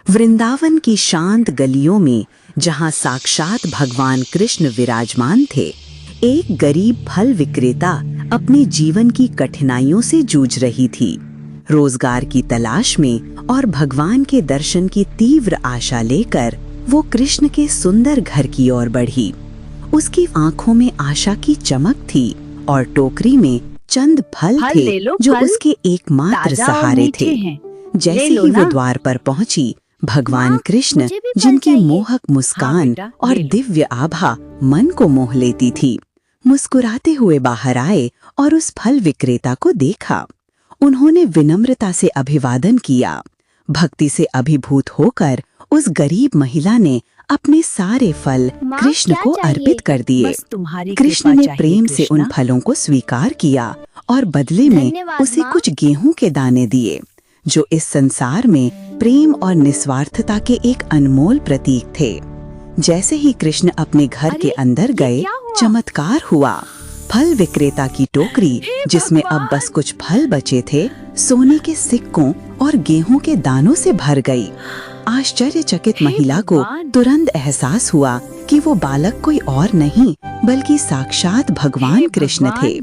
वृंदावन की शांत गलियों में, जहां साक्षात भगवान कृष्ण विराजमान थे, एक गरीब फल विक्रेता अपने जीवन की कठिनाइयों से जूझ रही थी। रोजगार की तलाश में और भगवान के दर्शन की तीव्र आशा लेकर वो कृष्ण के सुंदर घर की ओर बढ़ी। उसकी आंखों में आशा की चमक थी और टोकरी में चंद फल थे जो उसके एकमात्र सहारे थे। जैसे ही वो द्वार पर पहुंची, भगवान कृष्ण, जिनकी मोहक मुस्कान और दिव्य आभा मन को मोह लेती थी, मुस्कुराते हुए बाहर आए और उस फल विक्रेता को देखा। उन्होंने विनम्रता से अभिवादन किया। भक्ति से अभिभूत होकर उस गरीब महिला ने अपने सारे फल कृष्ण को अर्पित कर दिए। कृष्ण ने प्रेम से उन फलों को स्वीकार किया और बदले में उसे कुछ गेहूं के दाने दिए, जो इस संसार में प्रेम और निस्वार्थता के एक अनमोल प्रतीक थे। जैसे ही कृष्ण अपने घर के अंदर गए, चमत्कार हुआ। फल विक्रेता की टोकरी, जिसमें अब बस कुछ फल बचे थे, सोने के सिक्कों और गेहूं के दानों से भर गई। आश्चर्यचकित महिला को तुरंत एहसास हुआ कि वो बालक कोई और नहीं बल्कि साक्षात भगवान कृष्ण थे।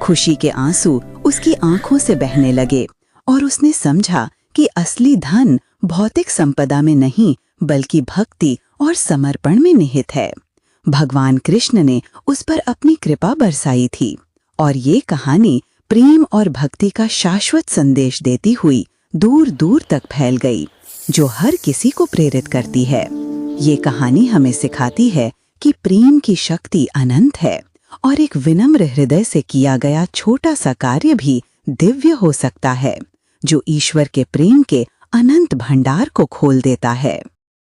खुशी के आंसू उसकी आंखों से बहने लगे और उसने समझा कि असली धन भौतिक संपदा में नहीं बल्कि भक्ति और समर्पण में निहित है। भगवान कृष्ण ने उस पर अपनी कृपा बरसाई थी और ये कहानी प्रेम और भक्ति का शाश्वत संदेश देती हुई दूर दूर तक फैल गई, जो हर किसी को प्रेरित करती है। ये कहानी हमें सिखाती है कि प्रेम की शक्ति अनंत है और एक विनम्र हृदय से किया गया छोटा सा कार्य भी दिव्य हो सकता है, जो ईश्वर के प्रेम के अनंत भंडार को खोल देता है।